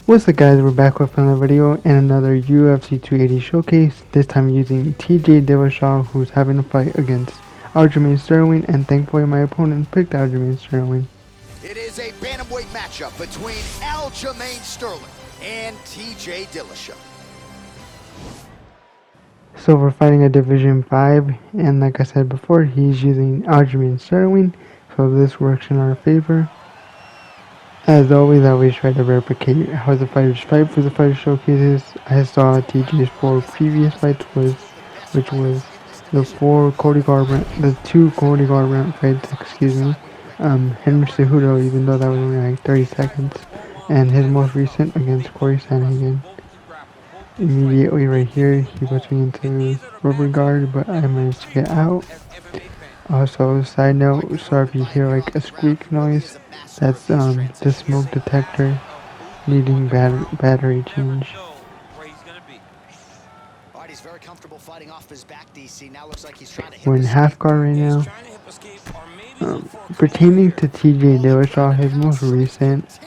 What's up guys, we're back with another video and another UFC 280 showcase, this time using TJ Dillashaw, who's having a fight against Aljamain Sterling, and thankfully my opponent picked Aljamain Sterling. It is a bantamweight matchup between Aljamain Sterling and TJ Dillashaw. So we're fighting a Division 5, and like I said before, he's using Aljamain Sterling, so this works in our favor. As always, I always try to replicate how the fighters fight for the fighter showcases. I saw TJ's 4 previous fights, which was the two Cody Garbrandt fights, excuse me. Henry Cejudo, even though that was only like 30 seconds, and his most recent against Corey Sandhagen. Immediately right here, he puts me into rubber guard, but I managed to get out. Also, side note, so if you hear like a squeak noise, that's the smoke detector needing battery change. We're in half guard right now. Pertaining to TJ Dillashaw, his most recent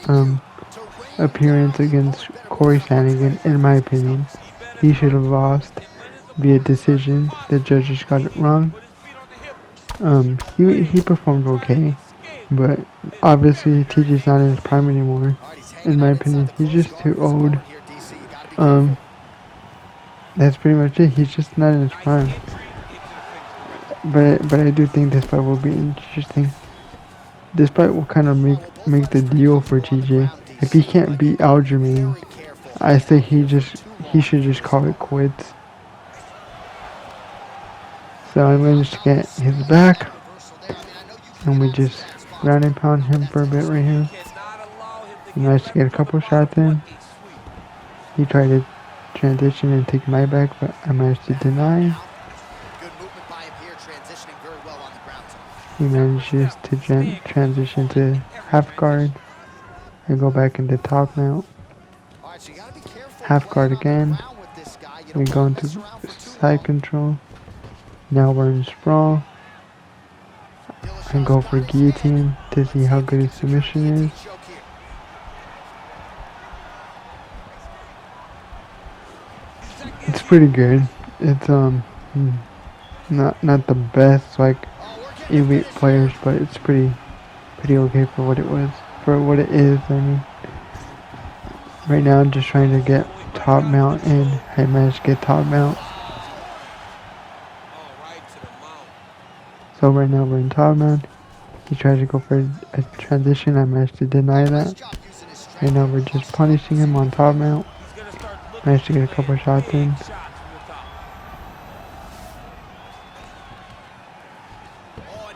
appearance against Corey Sandhagen, in my opinion, he should have lost via decision. The judges got it wrong. He performed okay, but obviously TJ's not in his prime anymore. In my opinion, he's just too old. That's pretty much it. He's just not in his prime. But I do think this fight will be interesting. This fight will kind of make the deal for TJ. If he can't beat Aljamain, I say he should just call it quits. So I managed to get his back, and we just ground and pound him for a bit right here. We managed to get a couple shots in. He tried to transition and take my back, but I managed to deny. He manages to transition to half guard. I go back into top mount. Half guard again. We go into side control. Now we're in sprawl. I go for guillotine to see how good his submission is. It's pretty good. It's not the best like elite players, but it's pretty okay for what it was, for what it is. I mean, right now I'm just trying to get top mount in. I managed to get top mount. So right now we're in top mount. He tries to go for a transition. I managed to deny that. Right now we're just punishing him on top mount. Managed to get a couple shots in.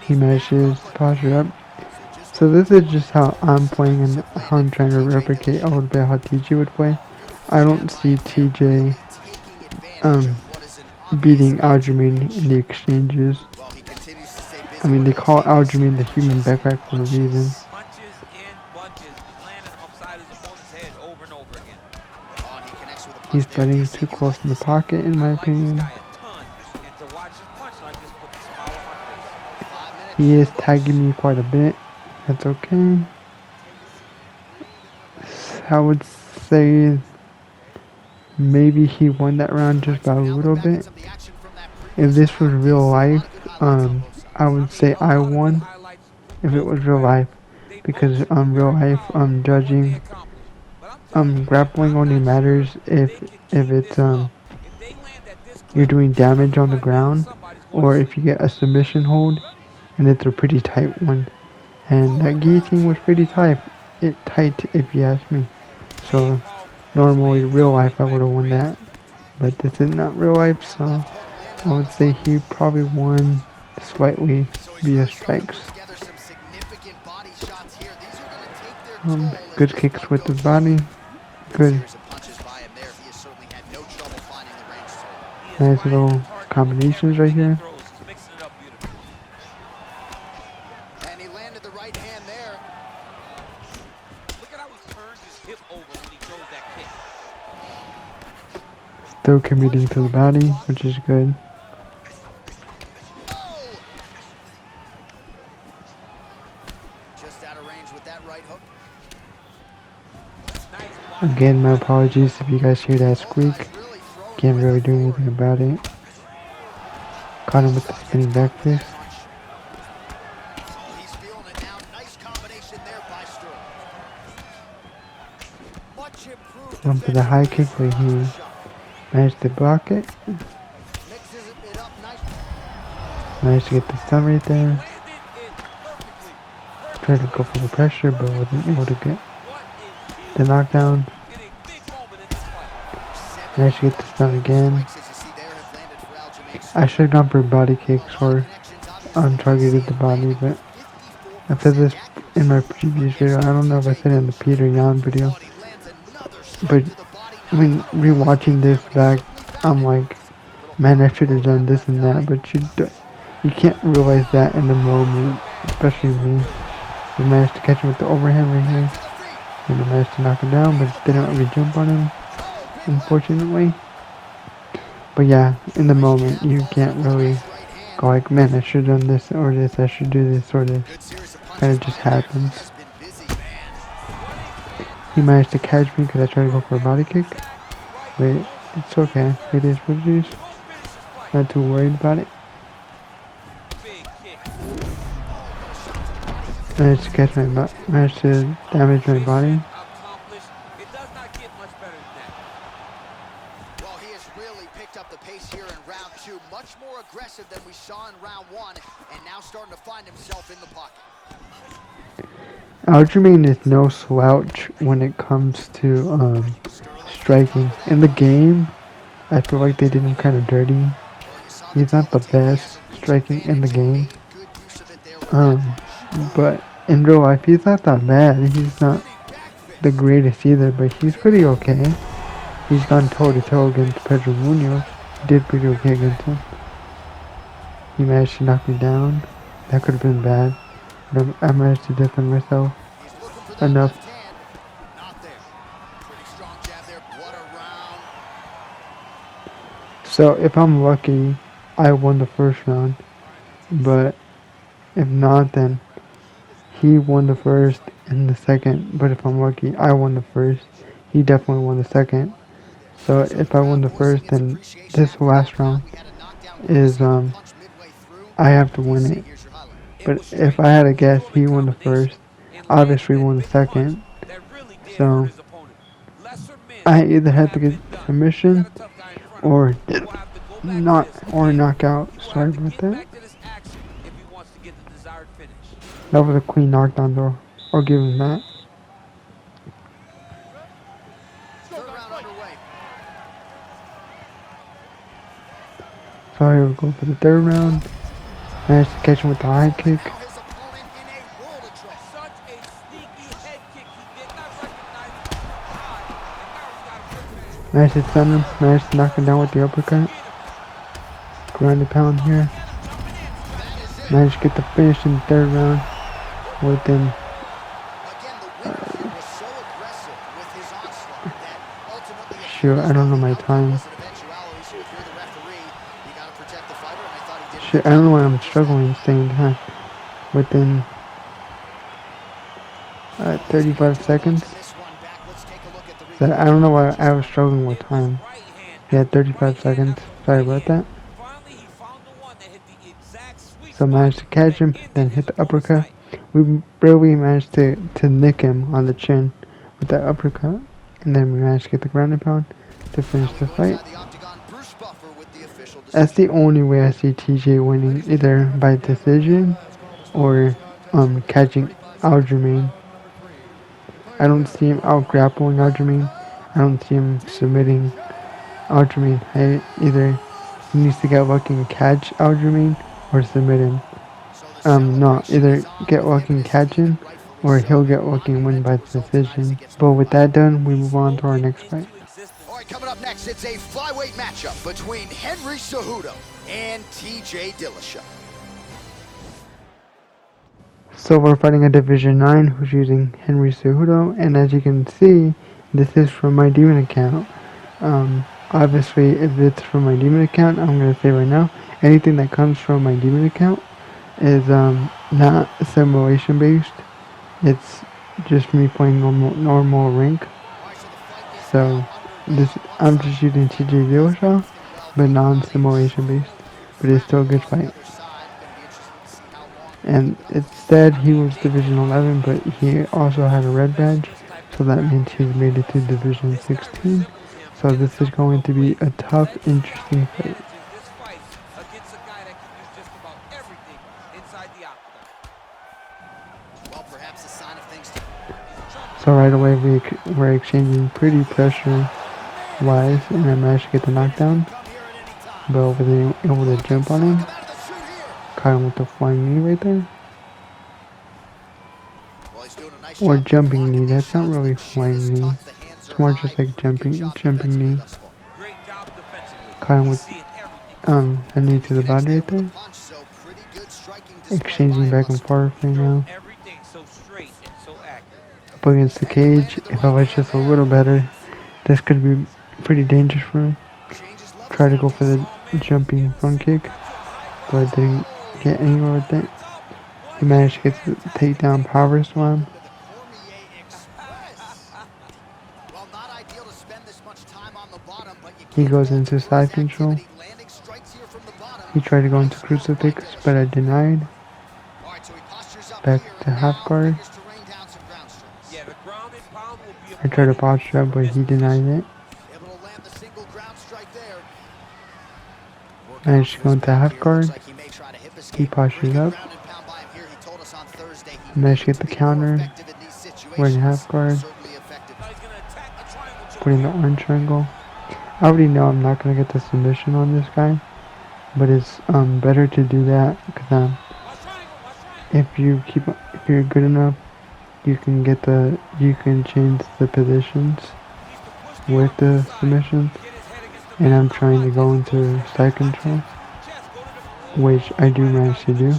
He manages to posture up. So this is just how I'm playing and how I'm trying to replicate a little bit how TJ would play. I don't see TJ beating Aljamain in the exchanges. I mean, they call Aljamain the human backpack for a reason. He's fighting too close in the pocket, in my opinion. He is tagging me quite a bit. That's okay. I would say maybe he won that round just by a little bit. If this was real life, I would say I won. If it was real life, because real life judging grappling only matters if it's you're doing damage on the ground, or if you get a submission hold and it's a pretty tight one. And that guillotine was pretty tight if you ask me. So normally real life I would have won that, but this is not real life, so I would say he probably won slightly via strikes. Good kicks with the body. Good. Nice little combinations right here. And he landed the right hand there. Look at how he turned his hip over when he throws that kick. Still committing to the body, which is good. Just out of range with that right hook. Again, my apologies if you guys hear that squeak. Can't really do anything about it. Caught him with the spinning back fist. He's feeling it now. Nice combination there by Sterling. Much improved. Went for the high kick, but he managed to block it. Mixes it up nice. Managed to get the stun right there. Tried to go for the pressure, but wasn't able to get the knockdown. Managed to get the stun again. I should have gone for body kicks or targeted the body, but I said this in my previous video. I don't know if I said it in the Peter Yan video, but I mean, rewatching this back, I'm like, man, I should have done this and that, but you can't realize that in the moment, especially me. We managed to catch him with the overhand right here, and we managed to knock him down, but didn't really jump on him, unfortunately. But yeah, in the moment, you can't really go like, man, I should have done this or this, I should do this or this. Kind of just happens. He managed to catch me because I tried to go for a body kick. But it's okay. It is what it is. Not too worried about it. Managed to catch my managed to damage my body. Well, he has really picked up the pace here in round 2. Much more aggressive than we saw in round 1, and now starting to find himself in the pocket. Aljamain is no slouch when it comes to striking. In the game, I feel like they did him kind of dirty. He's not the best striking in the game. But in real life, he's not that bad. He's not the greatest either, but he's pretty okay. He's gone toe-to-toe against Pedro Munoz. He did pretty okay against him. He managed to knock me down. That could have been bad. But I managed to defend myself enough. So if I'm lucky, I won the first round. But if not, then he won the first and the second. But if I'm lucky, I won the first. He definitely won the second. So if I won the first, then this last round is I have to win it. But if I had to guess, he won the first. Obviously won the second. So I either had to get submission or knockout. Sorry about that. That was a clean knockdown though. I'll give him that. So here we go for the third round. Managed to catch him with the high kick. Managed to stun him. Managed to knock him down with the uppercut. Ground and pound here. Managed to get the finish in the third round. Within shoot, I don't know my time. Shit, I don't know why I'm struggling at the same time. Within 35 seconds. So I don't know why I was struggling with time. Yeah, 35 seconds. Sorry about that. So managed to catch him, then hit the uppercut. We barely managed to nick him on the chin with that uppercut. And then we managed to get the ground and pound to finish the fight. That's the only way I see TJ winning, either by decision or catching Aljamain. I don't see him out grappling Aljamain. I don't see him submitting Aljamain. Either he needs to get lucky and catch Aljamain or submit him. No, either get lucky and catch him or he'll get lucky and win by decision. But with that done, we move on to our next fight. Alright, coming up next, it's a flyweight matchup between Henry Cejudo and TJ Dillashaw. So we're fighting a Division 9 who's using Henry Cejudo, and as you can see, this is from my Demon account. Obviously, if it's from my Demon account, I'm going to say right now, anything that comes from my Demon account is not simulation based. It's just me playing normal rank. So this I'm just using TJ Dillashaw, but non-simulation based. But it's still a good fight. And it said he was Division 11, but he also had a red badge, so that means he's made it to Division 16. So this is going to be a tough, interesting fight. Against a guy that can do just about everything inside the octagon. Well, perhaps a sign of things to... So right away we're exchanging pretty pressure-wise, and I managed to get the knockdown. But wasn't able to jump on him. Caught him with the flying knee right there. Or jumping knee. That's not really flying knee. It's more just like jumping knee. Caught him with a knee to the body right there. Exchanging back and forth right now. Up against the cage. If I was just a little better, this could be pretty dangerous for him. Try to go for the jumping front kick, but didn't get anywhere with it. He managed to get the takedown power slam. He goes into side control. He tried to go into crucifix, but I denied. Back to half guard. I tried to posture up, but he denied it. Managed to go into half guard. He postures up. Managed to get the counter. We're in half guard. Putting the orange triangle. I already know I'm not gonna get the submission on this guy, but it's better to do that because if you're good enough, you can change the positions with the submissions. And I'm trying to go into side control, which I do manage to do.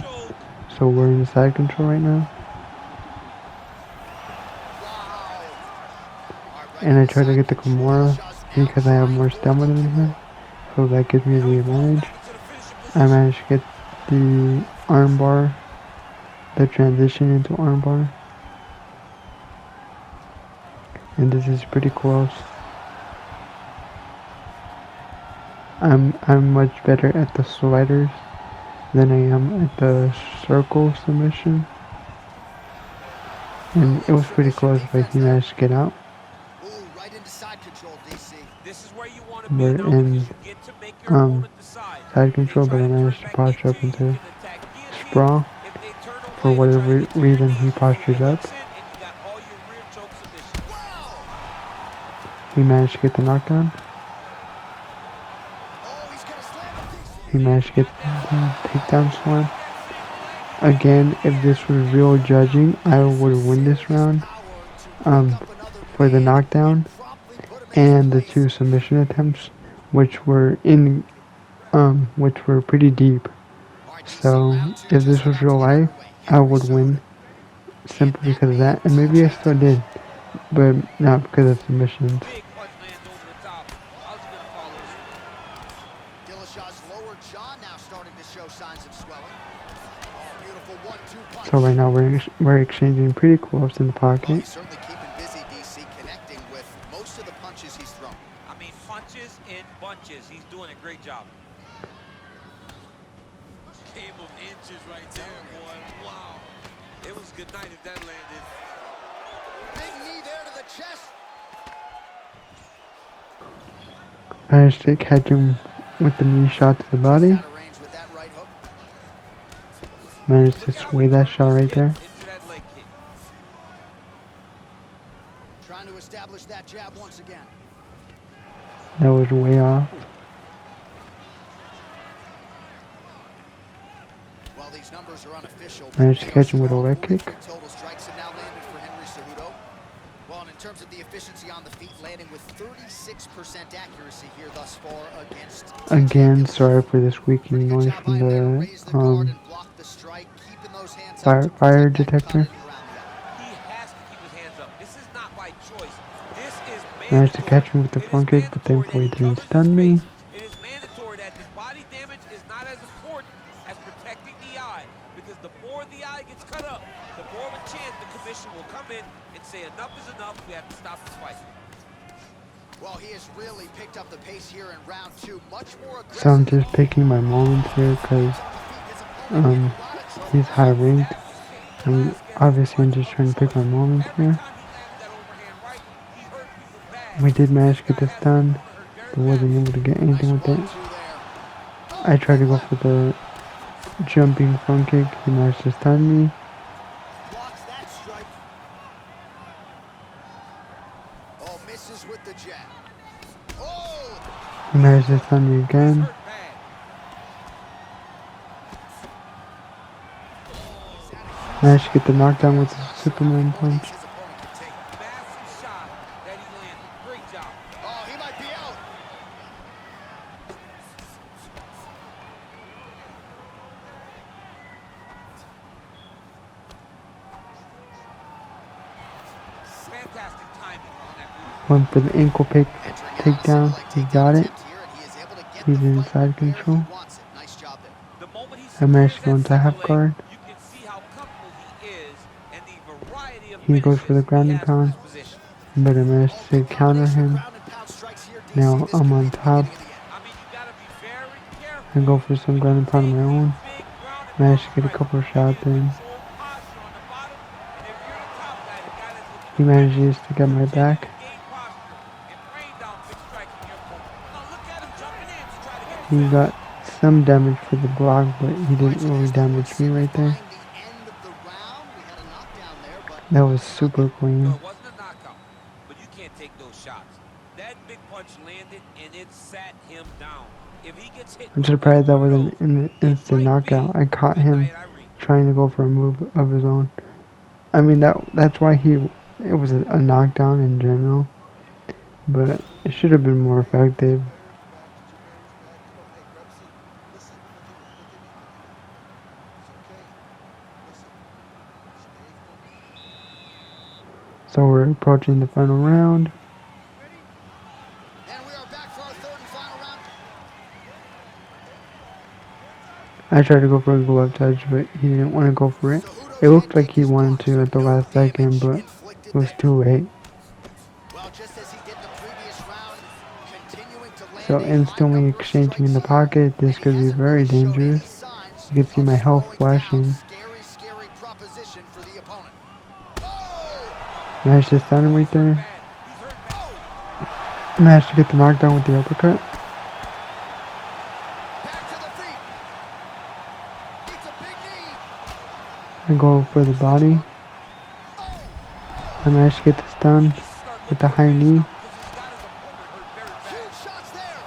So we're in side control right now. And I try to get the Kimura because I have more stamina than her, so that gives me the advantage. I managed to get the armbar, the transition into armbar, and this is pretty close. I'm much better at the sliders than I am at the circle submission, and it was pretty close, but he managed to get out. We're in side control, but I managed to posture up into sprawl. For whatever reason, he postured up. He managed to get the knockdown. He managed to get the takedown slam. Again, if this was real judging, I would win this round for the knockdown and the 2 submission attempts, which were pretty deep. So if this was real life, I would win simply because of that, and maybe I still did, but not because of submissions. So right now we're exchanging pretty close in the pocket. He's certainly keeping busy, DC, connecting with most of the punches he's thrown. I mean, punches in bunches. He's doing a great job. Game of inches right there, boy. Wow. It was good night if that landed. Big knee there to the chest. Managed to catch him with the knee shot to the body. Managed to sway that shot right there. Trying to establish that jab once again. That was way off. While these numbers are unofficial, Managed to catch him with a leg kick. Total strikes have now landed for Henry Cejudo. Well, and in terms of the efficiency on the feet, landing with 36% accuracy here thus far against. Again, sorry for this squeaking noise from the fire detector. Managed to catch me with the front kick, but thankfully it didn't stun me. It is mandatory that this body damage is not as important as protecting the eye, because the more the eye gets cut up, the more of a chance the commission will come in and say enough is enough, we have to stop this fight. Well, he has really picked up the pace here in round 2. Much more So I'm aggressive than just picking my moments here because he's high ranked. I'm just trying to pick my moments here. We did manage to get this done, but wasn't able to get anything with it. I tried to go for the jumping front kick. He managed to stun me. Blocks that strike. Oh, misses with the jab. Oh! He managed to stun me again. Managed to get the knockdown with the Superman punch. Oh, he might be out. Fantastic timing on that move. Went for the ankle pick takedown. He got it. He's inside control. Nice job there. The moment he I managed to secures go that into second half leg, guard. you can see how comfortable he is and the variety of He goes for the finishes ground he and has in pound, this position. but I managed to counter him. Now I'm on top. I mean, you gotta be very careful. I go for some ground and pound of my own. Big ground and Managed to pound get a strike. couple of shots in. Control posture on the bottom, and if you're the top guy, the guy that's looking He to manages to get my continue back. to gain posture and rain down big strikes on your opponent. Now look at him jumping in to try to get the He finish. got some damage for the block, but he didn't really damage me right there. That was super No, clean. it wasn't a knockout, but you can't take those shots. That big punch landed, and it sat him down. If he gets hit, I'm surprised that wasn't an instant knockout. I caught him trying to go for a move of his own. I mean that's why it was a knockdown in general, but it should have been more effective. So we're approaching the final round. And we are back for our third and final round. I tried to go for a glove touch, but he didn't want to go for it. It looked like he wanted to at the last second, but it was too late. Well, just as he did the previous round, continuing to land So a high instantly number of exchanging in the strikes here, pocket, this and he could be hasn't very really showed any dangerous. signs You can see of my health slowing flashing. down. Scary proposition for the opponent. Oh! Managed to stun him right there. Oh! Managed to get the knockdown with the uppercut. Back to the feet. It's a big knee. I go for the body. I managed to get the stun with the high knee. Huge shots there.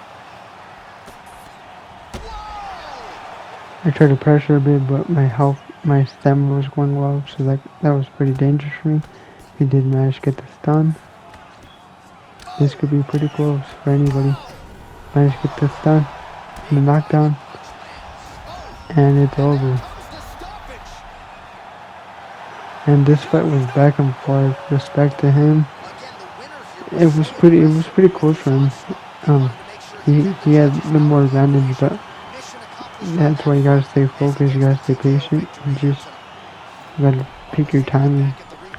Whoa! I tried to pressure a bit, but my stamina was going low, so that was pretty dangerous for me. He did manage to get the stun. This could be pretty close for anybody. Managed to get the stun, the knockdown, and it's over. And this fight was back and forth. Respect to him. It was pretty close for him. He had the more advantage, but that's why you gotta stay focused. You gotta stay patient. You gotta pick your timing.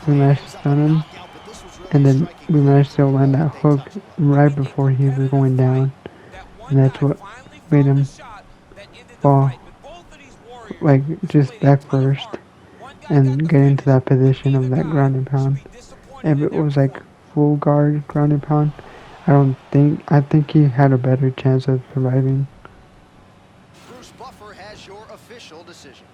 We managed to stun him, and then we managed to land that hook right before he was going down, and that's what made him fall, like just back first, and get into that position of that ground and pound. If it was like full guard ground and pound, I think he had a better chance of surviving. Bruce Buffer has your official decision.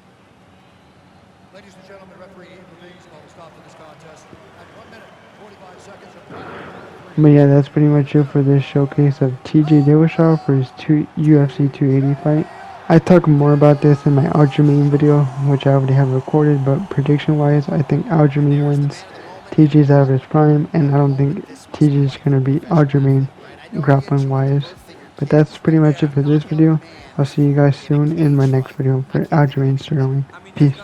Ladies and gentlemen, referee intervenes and will stop to this contest at 1 minute, 45 seconds of But yeah, that's pretty much it for this showcase of TJ Dillashaw for his UFC 280 fight. I talk more about this in my Aljamain video, which I already have recorded, but prediction-wise, I think Aljamain wins. TJ's out of his prime, and I don't think TJ's going to beat Aljamain grappling-wise. But that's pretty much it for this video. I'll see you guys soon in my next video for Aljamain Sterling. Peace.